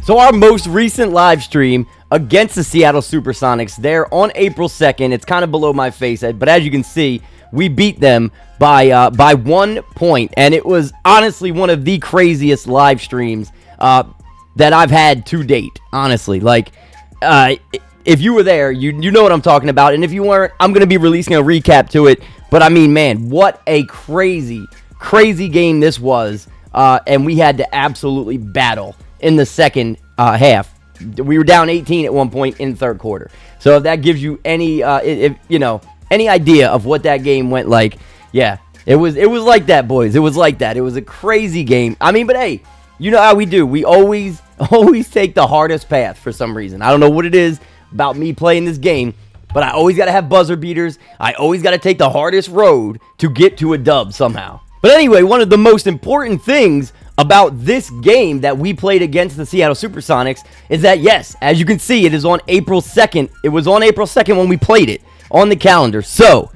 So our most recent live stream against the Seattle Supersonics, there on April 2nd. It's kind of below my face, but as you can see, we beat them by 1 point, and it was honestly one of the craziest live streams that I've had to date. Honestly, like if you were there, you know what I'm talking about, and if you weren't, I'm gonna be releasing a recap to it. But I mean, man, what a crazy game this was, and we had to absolutely battle in the second half. We were down 18 at one point in the third quarter. So if that gives you any, any idea of what that game went like, yeah, it was like that, boys. It was like that. It was a crazy game. I mean, but hey, you know how we do. We always take the hardest path for some reason. I don't know what it is about me playing this game, but I always got to have buzzer beaters. I always got to take the hardest road to get to a dub somehow. But anyway, one of the most important things about this game that we played against the Seattle Supersonics is that, yes, as you can see, it is on April 2nd. It was on April 2nd when we played it on the calendar. So,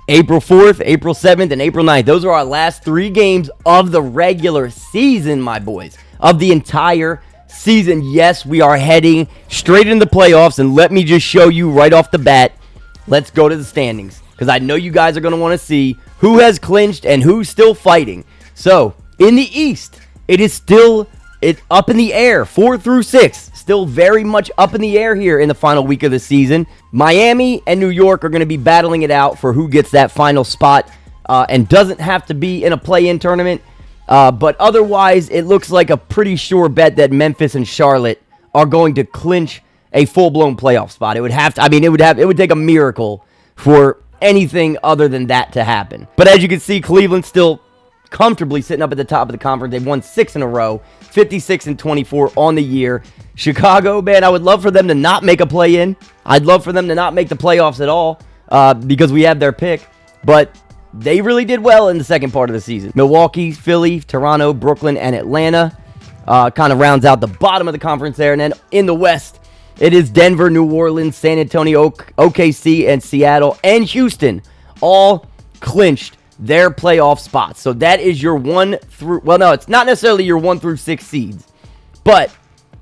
April 4th, April 7th, and April 9th. Those are our last 3 games of the regular season, my boys. Of the entire season. Yes, we are heading straight into the playoffs, and let me just show you right off the bat. Let's go to the standings, because I know you guys are going to want to see who has clinched and who's still fighting. So, in the East, it's up in the air, 4 through 6. Still very much up in the air here in the final week of the season. Miami and New York are going to be battling it out for who gets that final spot and doesn't have to be in a play-in tournament. But otherwise, it looks like a pretty sure bet that Memphis and Charlotte are going to clinch a full-blown playoff spot. It would have to, it would take a miracle for anything other than that to happen. But as you can see, Cleveland's still comfortably sitting up at the top of the conference. They've won 6 in a row, 56-24 on the year. Chicago, man, I would love for them to not make a play-in. I'd love for them to not make the playoffs at all because we have their pick. But they really did well in the second part of the season. Milwaukee, Philly, Toronto, Brooklyn, and Atlanta kind of rounds out the bottom of the conference there. And then in the West, it is Denver, New Orleans, San Antonio, OKC, and Seattle, and Houston all clinched their playoff spots. So that is your 1 through, well, no, it's not necessarily your 1 through 6 seeds, but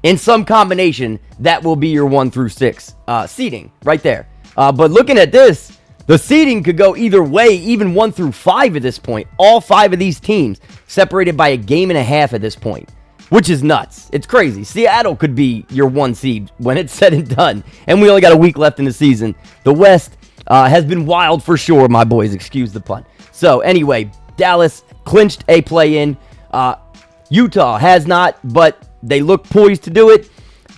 in some combination, that will be your 1 through 6 seeding right there. But looking at this, the seeding could go either way, even 1 through 5 at this point. All 5 of these teams separated by a game and a half at this point, which is nuts. It's crazy. Seattle could be your 1 seed when it's said and done, and we only got a week left in the season. The West has been wild for sure, my boys. Excuse the pun. So anyway, Dallas clinched a play-in. Utah has not, but they look poised to do it.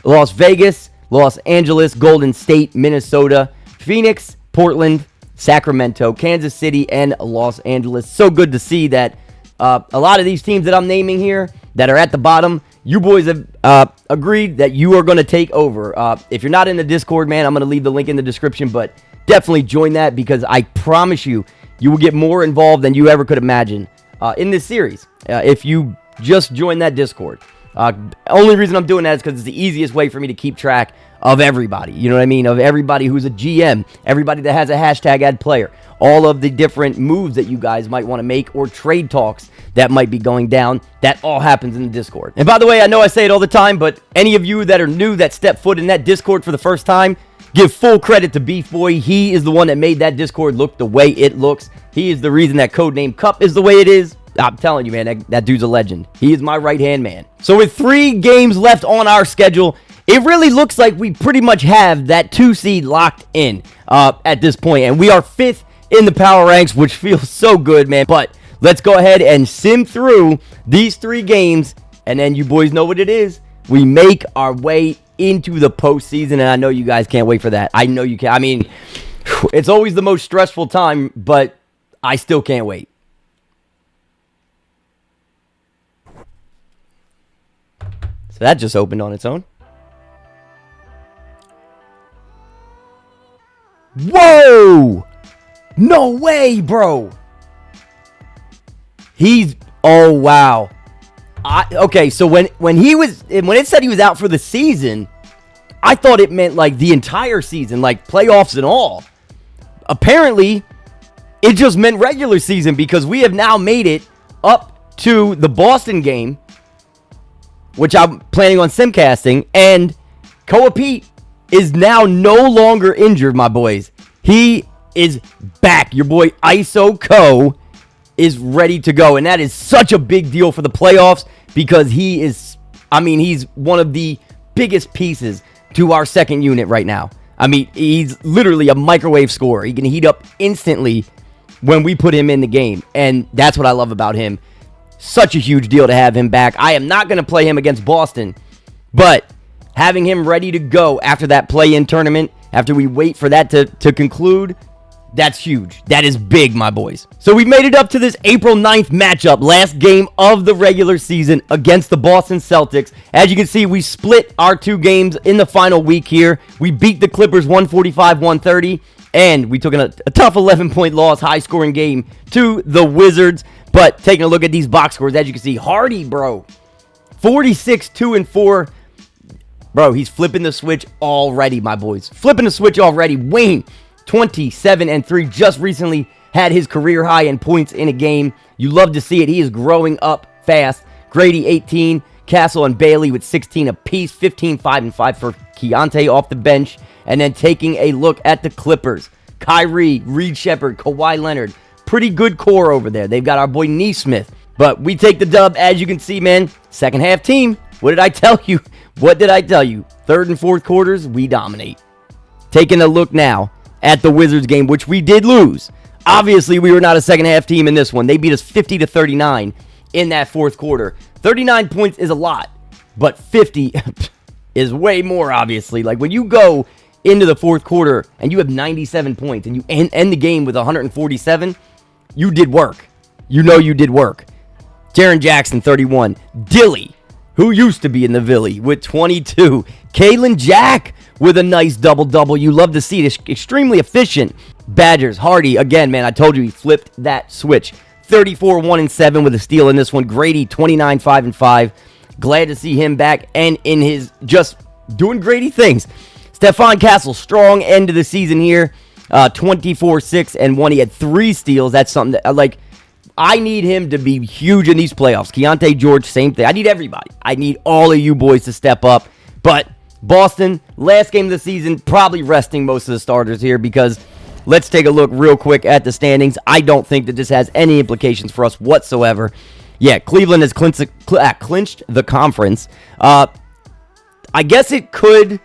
Las Vegas, Los Angeles, Golden State, Minnesota, Phoenix, Portland, Sacramento, Kansas City, and Los Angeles. So good to see that a lot of these teams that I'm naming here that are at the bottom, you boys have agreed that you are going to take over. If you're not in the Discord, man, I'm going to leave the link in the description, but definitely join that because I promise you, you will get more involved than you ever could imagine in this series if you just join that Discord. Only reason I'm doing that is because it's the easiest way for me to keep track of everybody. You know what I mean? Of everybody who's a GM, everybody that has a hashtag ad player, all of the different moves that you guys might want to make or trade talks that might be going down. That all happens in the Discord. And by the way, I know I say it all the time, but any of you that are new that step foot in that Discord for the first time, give full credit to Beef Boy. He is the one that made that Discord look the way it looks. He is the reason that Codename Cup is the way it is. I'm telling you, man, that dude's a legend. He is my right-hand man. So with 3 games left on our schedule, it really looks like we pretty much have that 2 seed locked in at this point. And we are 5th in the power ranks, which feels so good, man. But let's go ahead and sim through these 3 games. And then you boys know what it is. We make our way into the postseason, and I know you guys can't wait for that. I know you can. I mean, it's always the most stressful time, but I still can't wait. So that just opened on its own. Whoa! No way, bro. Oh, wow. Okay, so when it said he was out for the season, I thought it meant like the entire season, like playoffs and all. Apparently, it just meant regular season because we have now made it up to the Boston game. which I'm planning on simcasting, and Koa Pete is now no longer injured, my boys. He is back. Your boy ISO Co is ready to go, and that is such a big deal for the playoffs because he is, I mean, he's one of the biggest pieces to our second unit right now. I mean, he's literally a microwave scorer. He can heat up instantly when we put him in the game, and that's what I love about him. Such a huge deal to have him back. I am not going to play him against Boston, but having him ready to go after that play-in tournament, after we wait for that to conclude, that's huge. That is big, my boys. So we've made it up to this April 9th matchup, last game of the regular season against the Boston Celtics. As you can see, we split our 2 games in the final week here. We beat the Clippers 145-130, and we took a tough 11-point loss, high-scoring game to the Wizards. But taking a look at these box scores, as you can see, Hardy, bro, 46-2-4. Bro, he's flipping the switch already, my boys. Flipping the switch already. Wayne, 27-3, just recently had his career high in points in a game. You love to see it. He is growing up fast. Grady, 18. Castle and Bailey with 16 apiece. 15-5-5 for Keontae off the bench. And then taking a look at the Clippers. Kyrie, Reed Shepherd, Kawhi Leonard. Pretty good core over there. They've got our boy Neesmith. But we take the dub, as you can see, man. Second half team. What did I tell you? What did I tell you? Third and fourth quarters, we dominate. Taking a look now at the Wizards game, which we did lose. Obviously, we were not a second half team in this one. They beat us 50-39 in that fourth quarter. 39 points is a lot, but 50 is way more, obviously. Like, when you go into the fourth quarter and you have 97 points and you end the game with 147, you did work. You know you did work. Jaren Jackson, 31. Dilly, who used to be in the Villy, with 22. Kalen Jack with a nice double-double. You love to see it. Extremely efficient. Badgers, Hardy, again, man, I told you he flipped that switch. 34-1-7 with a steal in this one. Grady, 29-5-5. Glad to see him back and in his just doing Grady things. Stephon Castle, strong end of the season here. 24-6-1. He had 3 steals. That's something that, like, I need him to be huge in these playoffs. Keontae George, same thing. I need everybody. I need all of you boys to step up. But Boston, last game of the season, probably resting most of the starters here because let's take a look real quick at the standings. I don't think that this has any implications for us whatsoever. Yeah, Cleveland has clinched the conference. I guess it could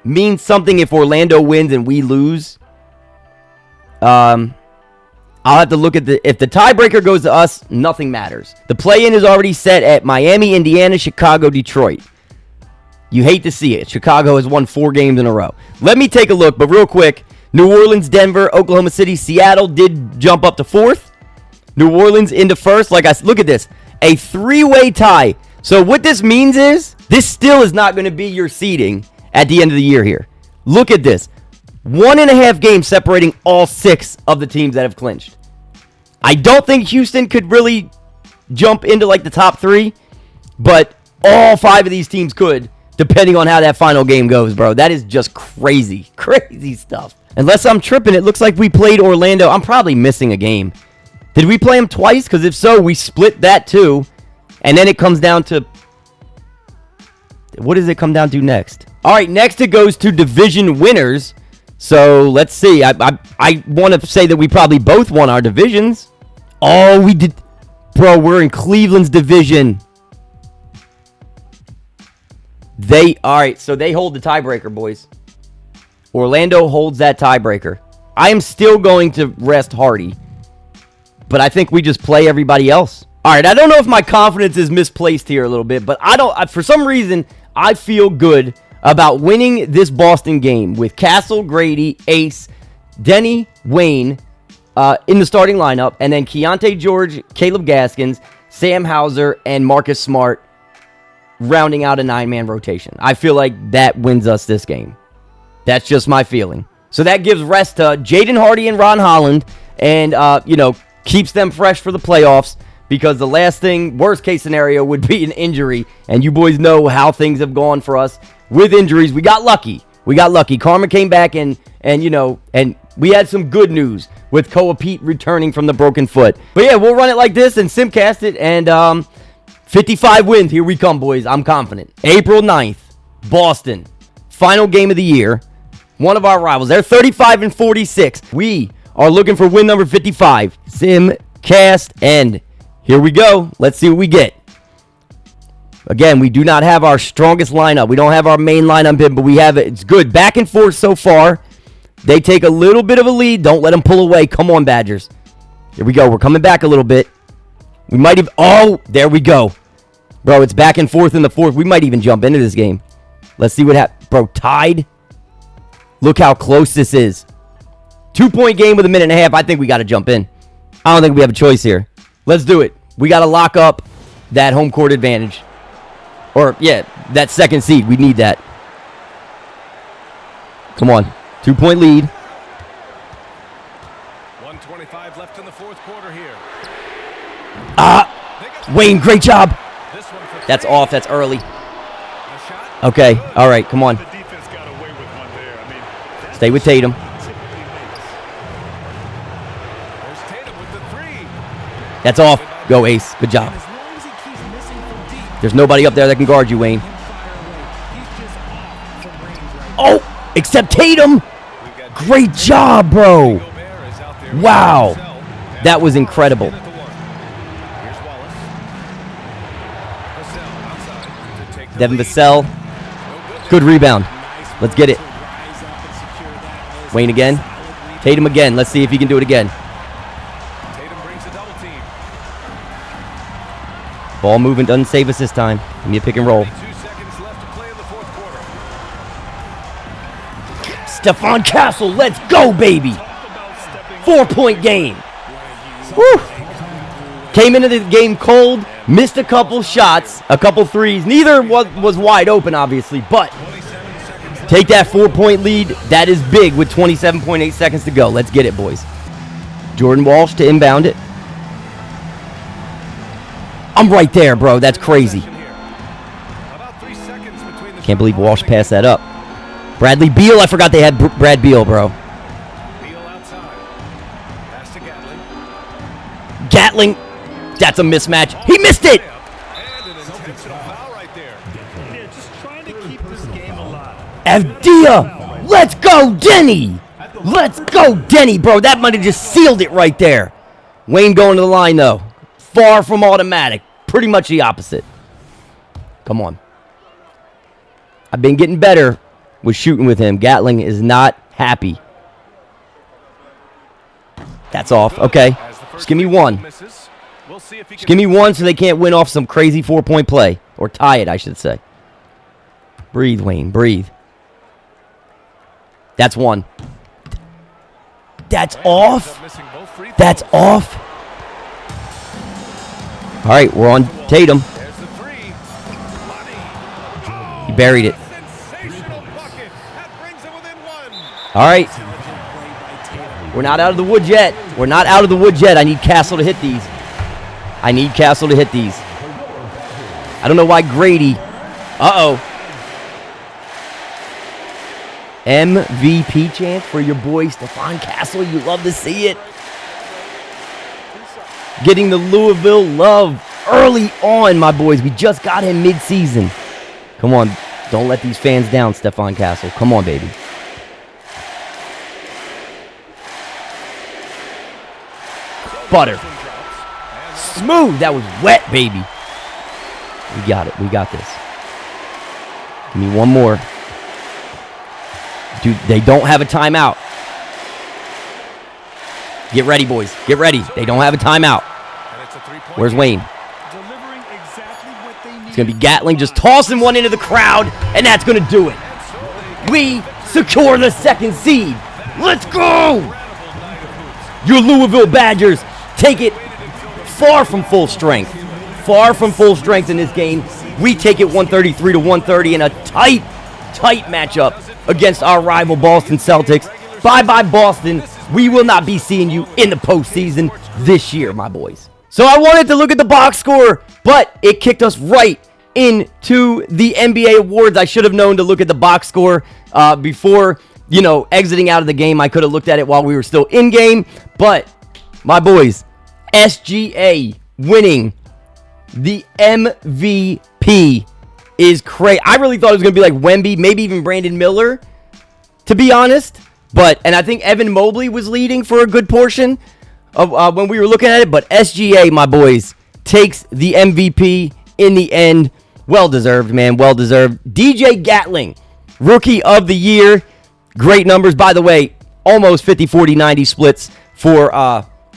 mean something if Orlando wins and we lose. I'll have to look at if the tiebreaker goes to us, nothing matters. The play-in is already set at Miami, Indiana, Chicago, Detroit. You hate to see it. Chicago has won 4 games in a row. Let me take a look, but real quick. New Orleans, Denver, Oklahoma City, Seattle did jump up to 4th. New Orleans into 1st. Look at this. A 3-way tie. So what this means is this still is not going to be your seeding at the end of the year here. Look at this. 1.5 games separating all 6 of the teams that have clinched. I don't think Houston could really jump into like the top 3, but all 5 of these teams could, depending on how that final game goes, bro. That is just crazy. Crazy stuff. Unless I'm tripping, it looks like we played Orlando. I'm probably missing a game. Did we play them twice? Because if so, we split that too. And then it comes down to... What does it come down to next? All right, next it goes to division winners. So let's see. I want to say that we probably both won our divisions. Oh, we did. Bro, we're in Cleveland's division. All right, so they hold the tiebreaker, boys. Orlando holds that tiebreaker. I am still going to rest Hardy, but I think we just play everybody else. All right, I don't know if my confidence is misplaced here a little bit, but for some reason, I feel good about winning this Boston game with Castle, Grady, Ace, Denny, Wayne in the starting lineup, and then Keontae George, Caleb Gaskins, Sam Hauser, and Marcus Smart rounding out a 9-man rotation. I feel like that wins us this game. That's just my feeling. So that gives rest to Jaden Hardy and Ron Holland and, keeps them fresh for the playoffs because the last thing, worst case scenario, would be an injury. And you boys know how things have gone for us with injuries. We got lucky. Karma came back and we had some good news with Koa Pete returning from the broken foot. But yeah, we'll run it like this and simcast it and 55 wins. Here we come, boys. I'm confident. April 9th, Boston. Final game of the year. One of our rivals. They're 35 and 46. We are looking for win number 55. Sim, cast, end. Here we go. Let's see what we get. Again, we do not have our strongest lineup. We don't have our main lineup in, but we have it. It's good. Back and forth so far. They take a little bit of a lead. Don't let them pull away. Come on, Badgers. Here we go. We're coming back a little bit. We might have... Oh, there we go. Bro, it's back and forth in the fourth. We might even jump into this game. Let's see what happens. Bro, tied. Look how close this is. 2-point game with a minute and a half. I think we got to jump in. I don't think we have a choice here. Let's do it. We got to lock up that home court advantage. Or, yeah, that second seed. We need that. Come on. 2-point lead. 1:25 left in the fourth quarter here. Wayne, great job. That's off. That's early. Okay. All right. Come on. Stay with Tatum. That's off. Go, Ace. Good job. There's nobody up there that can guard you, Wayne. Oh, except Tatum. Great job, bro. Wow. That was incredible. Devin Vassell. Good rebound. Let's get it. Wayne again. Tatum again. Let's see if he can do it again. Ball movement doesn't save us this time. Give me a pick and roll. Stephon Castle, let's go, baby. 4-point game. Woo. Came into the game cold, missed a couple shots, a couple threes. Neither was wide open, obviously, but take that 4-point lead. That is big with 27.8 seconds to go. Let's get it, boys. Jordan Walsh to inbound it. I'm right there, bro. That's crazy. Can't believe Walsh passed that up. Bradley Beal. I forgot they had Brad Beal, bro. Gatling. That's a mismatch. He missed it. Avdia. Let's go, Denny. Let's go, Denny, bro. That might have just sealed it right there. Wayne going to the line, though. Far from automatic. Pretty much the opposite. Come on. I've been getting better with shooting with him. Gatling is not happy. That's off. Okay. Just give me one. Just give me one so they can't win off some crazy 4-point play. Or tie it, I should say. Breathe, Wayne. Breathe. That's one. That's off. That's off. All right, we're on Tatum. He buried it. All right. We're not out of the woods yet. We're not out of the woods yet. I need Castle to hit these. I need Castle to hit these. I don't know why Grady. Uh-oh. MVP chance for your boy Stephon Castle. You love to see it. Getting the Louisville love early on, my boys. We just got him mid-season. Come on. Don't let these fans down, Stephon Castle. Come on, baby. Butter. Smooth. That was wet, baby. We got it. We got this. Give me one more. Dude, they don't have a timeout. Get ready, boys. Get ready. They don't have a timeout. Where's Wayne? It's going to be Gatling just tossing one into the crowd, and that's going to do it. We secure the second seed. Let's go! Your Louisville Badgers take it far from full strength. Far from full strength in this game. We take it 133 to 130 in a tight matchup against our rival Boston Celtics. Bye-bye, Boston. We will not be seeing you in the postseason this year, my boys. So I wanted to look at the box score, but it kicked us right into the NBA awards. I should have known to look at the box score before, exiting out of the game. I could have looked at it while we were still in game. But, my boys, SGA winning the MVP is crazy. I really thought it was going to be like Wemby, maybe even Brandon Miller, to be honest. And I think Evan Mobley was leading for a good portion of when we were looking at it. But SGA, my boys, takes the MVP in the end. Well-deserved, man. Well-deserved. DJ Gatling, Rookie of the Year. Great numbers. By the way, almost 50-40-90 splits for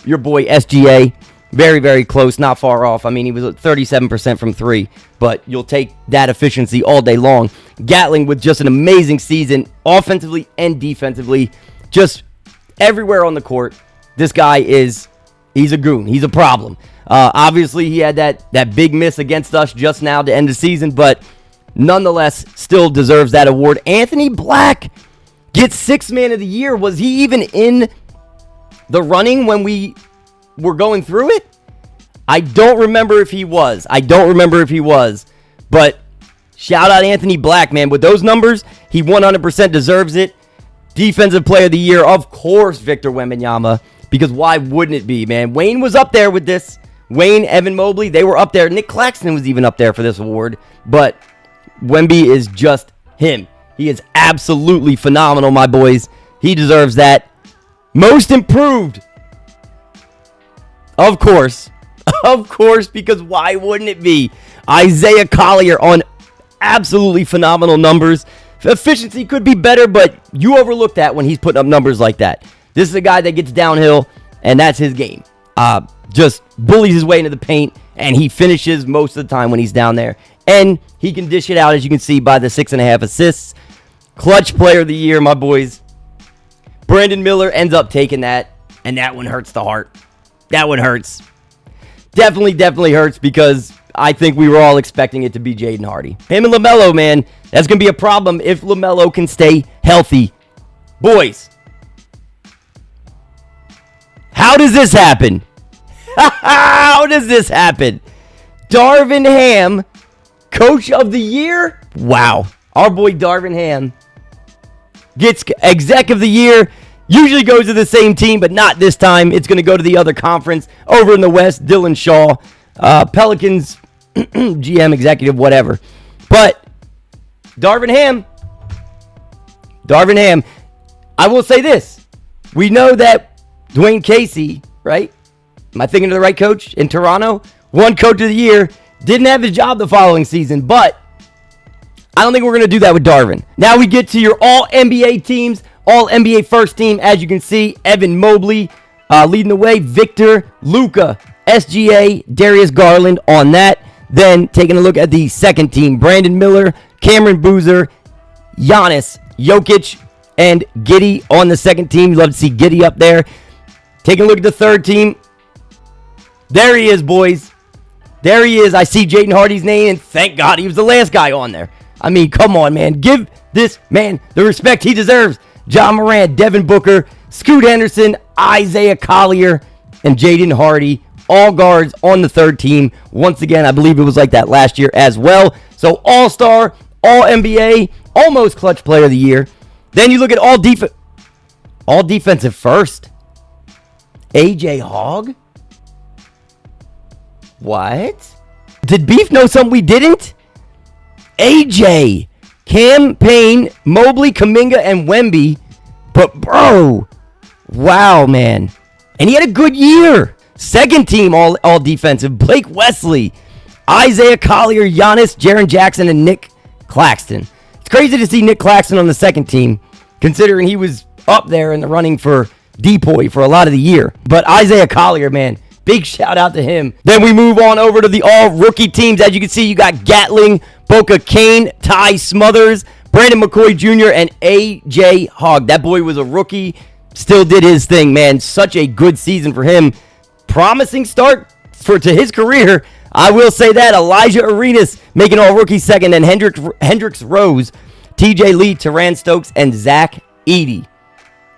your boy SGA. Very, very close. Not far off. I mean, he was at 37% from three. But you'll take that efficiency all day long. Gatling with just an amazing season, offensively and defensively. Just everywhere on the court. This guy he's a goon. He's a problem. Obviously, he had that big miss against us just now to end the season, but nonetheless, still deserves that award. Anthony Black gets Sixth Man of the Year. Was he even in the running when we were going through it? I don't remember if he was. But shout out Anthony Black, man. With those numbers, he 100% deserves it. Defensive Player of the Year, of course, Victor Wembanyama. Because why wouldn't it be, man? Wayne was up there with this. Wayne, Evan Mobley, they were up there. Nick Claxton was even up there for this award. But Wemby is just him. He is absolutely phenomenal, my boys. He deserves that. Most improved. Of course. Of course, because why wouldn't it be? Isaiah Collier on absolutely phenomenal numbers. Efficiency could be better, but you overlook that when he's putting up numbers like that. This is a guy that gets downhill, and that's his game. Just bullies his way into the paint, and he finishes most of the time when he's down there. And he can dish it out, as you can see, by the 6.5 assists. Clutch Player of the Year, my boys. Brandon Miller ends up taking that, and that one hurts the heart. That one hurts. Definitely hurts because I think we were all expecting it to be Jaden Hardy. Him and LaMelo, man, that's going to be a problem if LaMelo can stay healthy. Boys, how does this happen? How does this happen? Darvin Ham, Coach of the Year? Wow. Our boy Darvin Ham gets Exec of the Year. Usually goes to the same team, but not this time. It's going to go to the other conference over in the West. Dylan Shaw, Pelicans, GM, executive, whatever. But Darvin Ham, I will say this. We know that Dwayne Casey, right? Am I thinking of the right coach in Toronto? Won Coach of the Year. Didn't have his job the following season, but I don't think we're going to do that with Darvin. Now we get to your all-NBA teams. All-NBA first team, as you can see, Evan Mobley leading the way. Victor, Luka, SGA, Darius Garland on that. Then taking a look at the second team, Brandon Miller, Cameron Boozer, Giannis, Jokic, and Giddey on the second team. You love to see Giddey up there. Taking a look at the third team. There he is, boys. There he is. I see Jaden Hardy's name, and thank God he was the last guy on there. I mean, come on, man. Give this man the respect he deserves. John Morant, Devin Booker, Scoot Henderson, Isaiah Collier, and Jaden Hardy. All guards on the third team. Once again, I believe it was like that last year as well. So all-star, all-NBA, almost clutch player of the year. Then you look at all defensive first. AJ Hogg? What? Did Beef know something we didn't? AJ, Cam Payne, Mobley, Kuminga, and Wemby. But, bro, wow, man. And he had a good year. Second team all defensive. Blake Wesley, Isaiah Collier, Giannis, Jaren Jackson, and Nick Claxton. It's crazy to see Nick Claxton on the second team, considering he was up there in the running for DPOY for a lot of the year. But Isaiah Collier, man, big shout out to him. Then we move on over to the all-rookie teams. As you can see, you got Gatling, Boca Kane, Ty Smothers, Brandon McCoy Jr., and AJ Hogg. That boy was a rookie, still did his thing, man. Such a good season for him. Promising start to his career. I will say that. Elijah Arenas making all-rookie second, and Hendricks Rose, TJ Lee, Teran Stokes, and Zach Edey.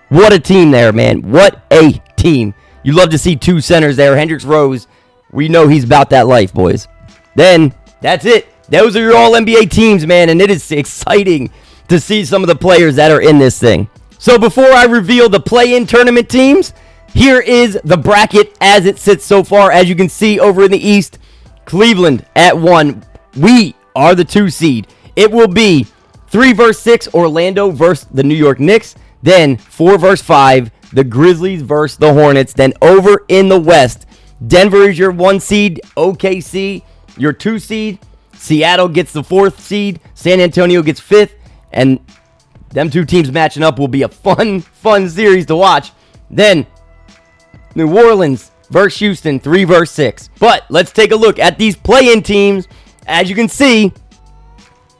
What a team there, man. What a team. You love to see two centers there. Hendricks Rose, we know he's about that life, boys. Then, that's it. Those are your all-NBA teams, man, and it is exciting to see some of the players that are in this thing. So before I reveal the play-in tournament teams, here is the bracket as it sits so far. As you can see over in the East, Cleveland at 1. We are the 2 seed. It will be 3 versus 6, Orlando versus the New York Knicks. Then 4 versus 5, the Grizzlies versus the Hornets. Then over in the West, Denver is your 1 seed. OKC, your 2 seed. Seattle gets the 4th seed. San Antonio gets 5th. And them 2 teams matching up will be a fun series to watch. Then New Orleans versus Houston, 3 versus 6. But let's take a look at these play-in teams. As you can see,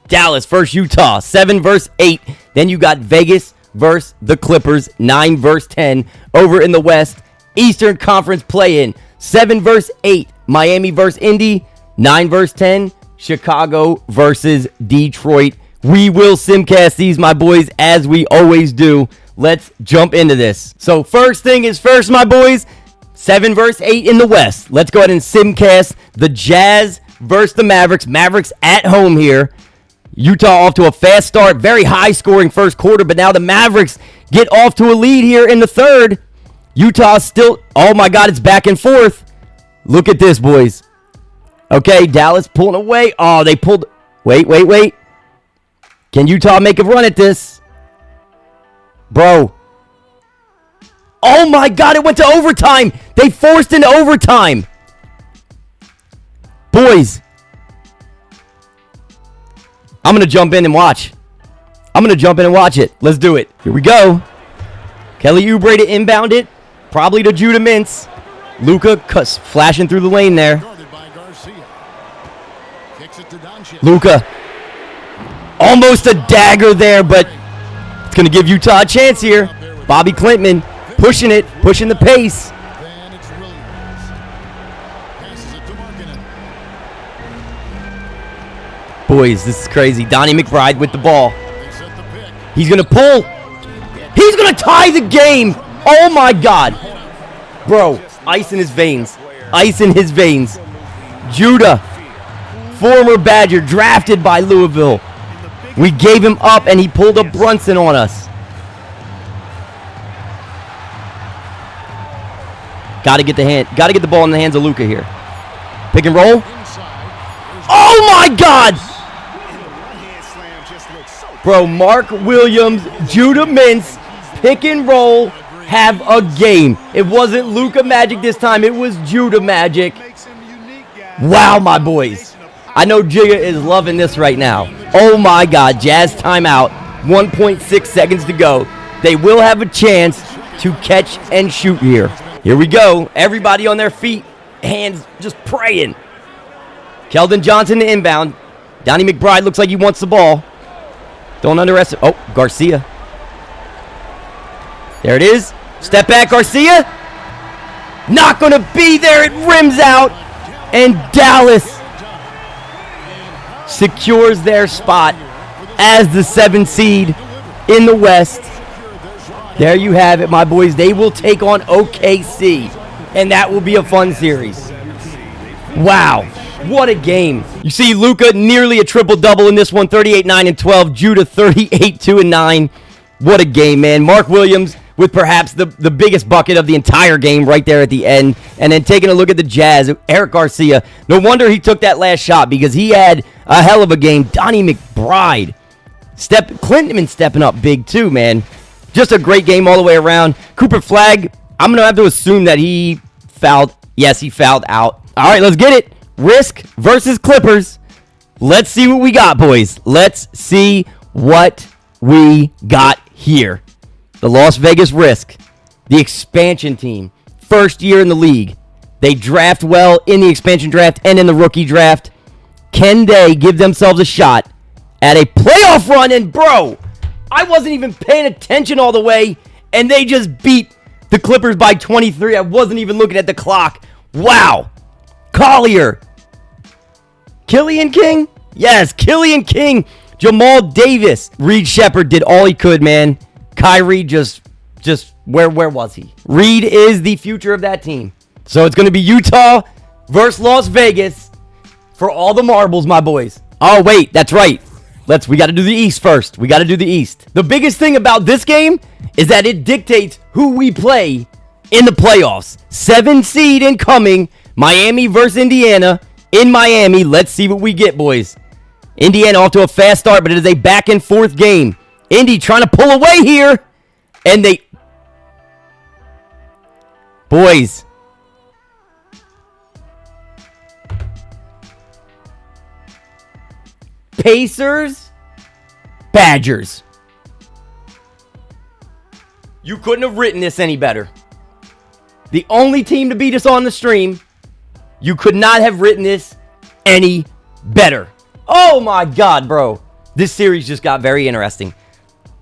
Dallas versus Utah, 7 versus 8. Then you got Vegas versus the Clippers, 9 versus 10. Over in the West, Eastern Conference play-in, 7 versus 8. Miami versus Indy, 9 versus 10. Chicago versus Detroit. We will simcast these, my boys, as we always do. Let's jump into this. So first thing is first, my boys. 7 versus 8 in the West. Let's go ahead and simcast the Jazz versus the Mavericks. Mavericks at home here. Utah off to a fast start. Very high-scoring first quarter, but now the Mavericks get off to a lead here in the third. Utah still... Oh, my God, it's back and forth. Look at this, boys. Okay, Dallas pulling away. Oh, they pulled... Wait. Can Utah make a run at this? Bro. Oh, my God, it went to overtime. They forced into overtime. Boys. I'm going to jump in and watch. it. Let's do it. Here we go. Kelly Oubre to inbound it. Probably to Judah Mintz. Luka flashing through the lane there. Luka. Almost a dagger there, but it's going to give Utah a chance here. Bobby Clinton pushing the pace. Boys, this is crazy. Donnie McBride with the ball. He's going to pull. He's going to tie the game. Oh, my God. Bro, ice in his veins. Judah, former Badger, drafted by Louisville. We gave him up, and he pulled a Brunson on us. Got to get the ball in the hands of Luka here. Pick and roll. Oh, my God. Bro, Mark Williams, Judah Mintz, pick and roll, have a game. It wasn't Luka Magic this time. It was Judah Magic. Wow, my boys. I know Jigga is loving this right now. Oh, my God. Jazz timeout. 1.6 seconds to go. They will have a chance to catch and shoot here. Here we go. Everybody on their feet. Hands just praying. Keldon Johnson to inbound. Donnie McBride looks like he wants the ball. Don't underestimate. Oh, Garcia. There it is. Step back, Garcia. Not going to be there. It rims out. And Dallas secures their spot as the 7th seed in the West. There you have it, my boys. They will take on OKC, and that will be a fun series. Wow, what a game. You see Luka nearly a triple-double in this one, 38, 9, and 12. Judah, 38, 2, and 9. What a game, man. Mark Williams with perhaps the biggest bucket of the entire game right there at the end. And then taking a look at the Jazz, Eric Garcia. No wonder he took that last shot because he had a hell of a game. Donnie McBride. Clinton stepping up big too, man. Just a great game all the way around. Cooper Flagg, I'm going to have to assume that he fouled. Yes, he fouled out. All right, let's get it. Risk versus Clippers. Let's see what we got, boys. Let's see what we got here. The Las Vegas Risk, the expansion team, first year in the league. They draft well in the expansion draft and in the rookie draft. Can they give themselves a shot at a playoff run? And bro, I wasn't even paying attention all the way, and they just beat the Clippers by 23. I wasn't even looking at the clock. Wow. Collier. Killian King? Yes, Killian King. Jamal Davis. Reed Shepherd did all he could, man. Kyrie just where was he? Reed is the future of that team. So it's going to be Utah versus Las Vegas for all the marbles, my boys. Oh, wait, that's right. We got to do the East first. The biggest thing about this game is that it dictates who we play in the playoffs. 7 seed incoming, Miami versus Indiana. in Miami. Let's see what we get, boys. Indiana off to a fast start, but it is a back-and-forth game. Indy trying to pull away here, and they... Boys. Pacers, Badgers. You couldn't have written this any better. The only team to beat us on the stream. You could not have written this any better. Oh my God, bro. This series just got very interesting.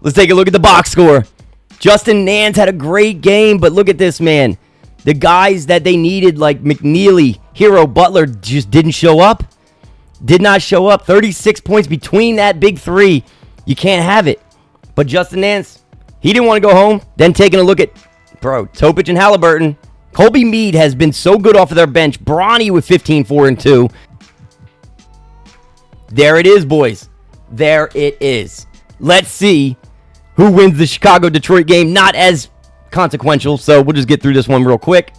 Let's take a look at the box score. Justin Nance had a great game, but look at this, man. The guys that they needed, like McNeely, Hero, Butler, just didn't show up. Did not show up. 36 points between that big three. You can't have it. But Justin Nance, he didn't want to go home. Then taking a look at, bro, Topic and Halliburton. Colby Meade has been so good off of their bench. Bronny with 15, 4, and 2. There it is, boys. There it is. Let's see who wins the Chicago-Detroit game. Not as consequential, so we'll just get through this one real quick.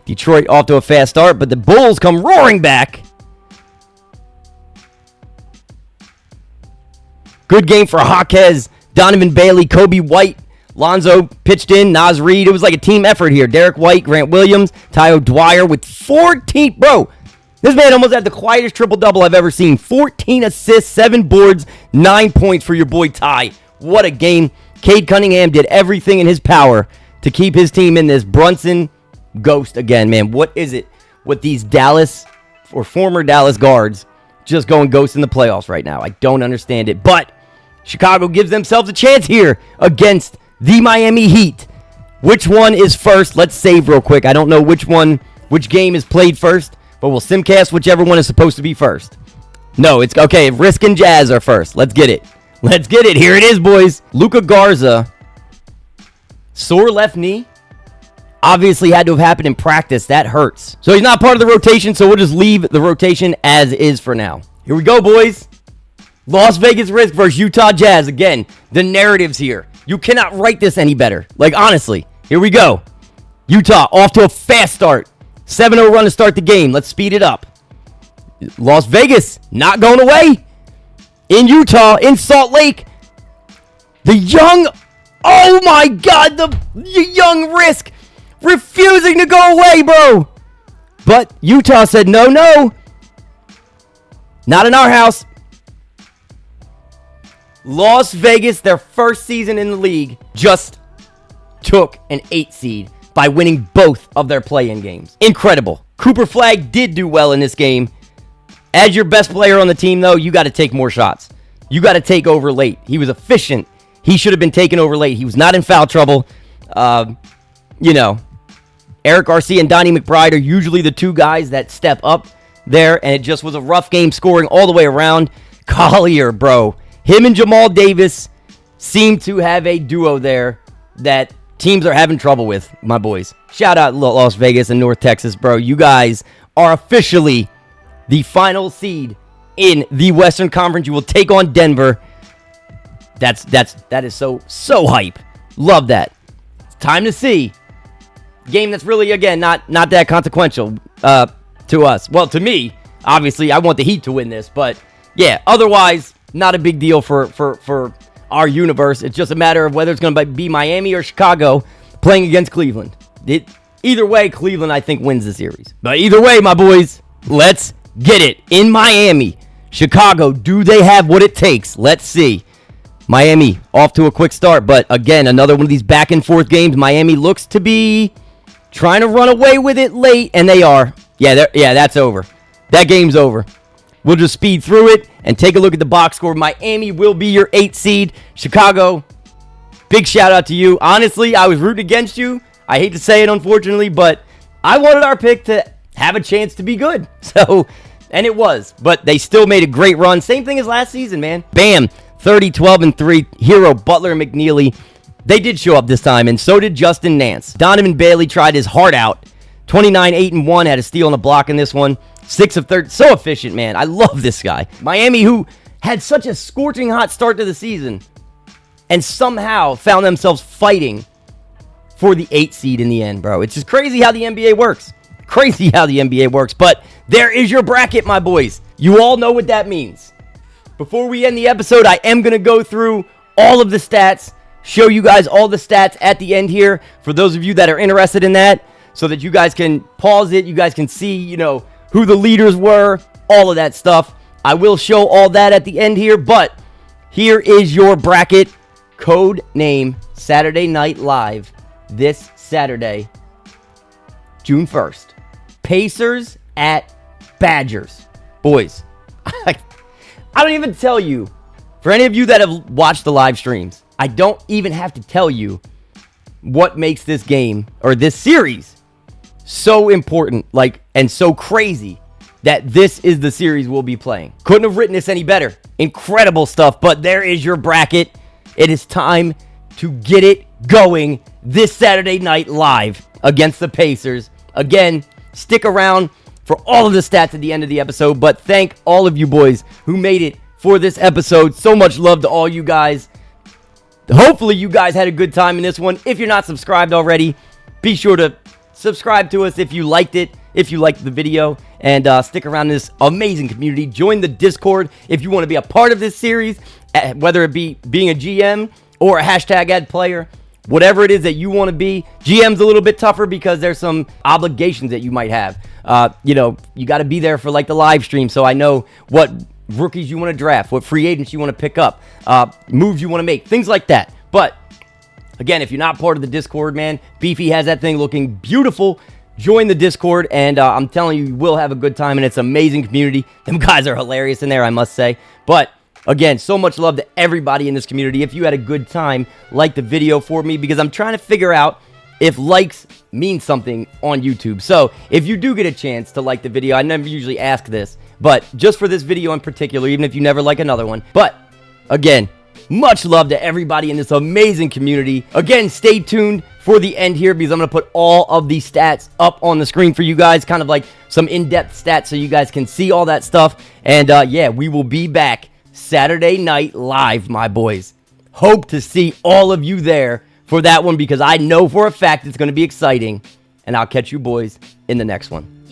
Detroit off to a fast start, but the Bulls come roaring back. Good game for Jaquez, Donovan Bailey, Kobe White, Lonzo pitched in, Naz Reid. It was like a team effort here. Derek White, Grant Williams, Tyo Dwyer with 14. Bro, this man almost had the quietest triple-double I've ever seen. 14 assists, 7 boards, 9 points for your boy Ty. What a game. Cade Cunningham did everything in his power to keep his team in this. Brunson, ghost again, man. What is it with these Dallas or former Dallas guards just going ghost in the playoffs right now? I don't understand it. But Chicago gives themselves a chance here against the Miami Heat. Which one is first? Let's save real quick. I don't know which game is played first, but we'll simcast whichever one is supposed to be first. No, it's okay. Risk and Jazz are first. Let's get it. Let's get it. Here it is, boys. Luka Garza, sore left knee. Obviously had to have happened in practice. That hurts. So he's not part of the rotation, so we'll just leave the rotation as is for now. Here we go, boys. Las Vegas Risk versus Utah Jazz. Again, the narratives here. You cannot write this any better. Like, honestly. Here we go. Utah off to a fast start. 7-0 run to start the game. Let's speed it up. Las Vegas not going away. In Utah, in Salt Lake. The young... Oh, my God. The young Risk refusing to go away, bro. But Utah said, no, no. Not in our house. Las Vegas, their first season in the league, just took an 8 seed by winning both of their play-in games. Incredible. Cooper Flagg did do well in this game. As your best player on the team, though, you got to take more shots. You got to take over late. He was efficient. He should have been taken over late. He was not in foul trouble. Eric Garcia and Donnie McBride are usually the two guys that step up there, and it just was a rough game scoring all the way around. Collier, bro. Him and Jamal Davis seem to have a duo there that teams are having trouble with, my boys. Shout out Las Vegas and North Texas, bro. You guys are officially the final seed in the Western Conference. You will take on Denver. That is so hype. Love that. It's time to see. Game that's really, again, not that consequential to us. Well, to me, obviously, I want the Heat to win this, but yeah, otherwise, not a big deal for our universe. It's just a matter of whether it's going to be Miami or Chicago playing against Cleveland. Either way, Cleveland, I think, wins the series. But either way, my boys, let's get it. In Miami, Chicago, do they have what it takes? Let's see. Miami off to a quick start, but again, another one of these back-and-forth games. Miami looks to be trying to run away with it late, and they are. Yeah, that's over. That game's over. We'll just speed through it and take a look at the box score. Miami will be your 8th seed. Chicago, big shout out to you. Honestly, I was rooting against you. I hate to say it, unfortunately, but I wanted our pick to have a chance to be good. So, and it was. But they still made a great run. Same thing as last season, man. Bam. 30, 12, and 3. Hero, Butler, and McNeely. They did show up this time, and so did Justin Nance. Donovan Bailey tried his heart out. 29, 8, and 1. Had a steal and a block in this one. 6 of 30. So efficient, man. I love this guy. Miami, who had such a scorching hot start to the season, and somehow found themselves fighting for the 8 seed in the end, bro. It's just crazy how the NBA works. Crazy how the NBA works, but there is your bracket, my boys. You all know what that means. Before we end the episode, I am going to go through all of the stats, show you guys all the stats at the end here for those of you that are interested in that, so that you guys can pause it, you guys can see, you know, who the leaders were, all of that stuff. I will show all that at the end here, but here is your bracket. Code name Saturday Night Live this Saturday, June 1st. Pacers at Badgers. Boys, I don't even tell you, for any of you that have watched the live streams, I don't even have to tell you what makes this game, or this series, so important, like, and so crazy that this is the series we'll be playing. Couldn't have written this any better. Incredible stuff, but there is your bracket. It is time to get it going this Saturday night live against the Pacers. Again, stick around for all of the stats at the end of the episode, but thank all of you boys who made it for this episode. So much love to all you guys. Hopefully you guys had a good time in this one. If you're not subscribed already, be sure to subscribe to us if you liked it, if you liked the video, and stick around this amazing community. Join the Discord if you want to be a part of this series, whether it be being a GM or a hashtag ad player, whatever it is that you want to be. GM's a little bit tougher because there's some obligations that you might have. You know, you got to be there for like the live stream, so I know what rookies you want to draft, what free agents you want to pick up, moves you want to make, things like that. But again, if you're not part of the Discord, man, Beefy has that thing looking beautiful. Join the Discord, and I'm telling you, you will have a good time, and it's an amazing community. Them guys are hilarious in there, I must say. But again, so much love to everybody in this community. If you had a good time, like the video for me, because I'm trying to figure out if likes mean something on YouTube. So if you do get a chance to like the video, I never usually ask this, but just for this video in particular, even if you never like another one. But again, much love to everybody in this amazing community. Again, stay tuned for the end here, because I'm going to put all of these stats up on the screen for you guys, kind of like some in-depth stats so you guys can see all that stuff. And yeah, we will be back Saturday night live, my boys. Hope to see all of you there for that one, because I know for a fact it's going to be exciting. And I'll catch you boys in the next one.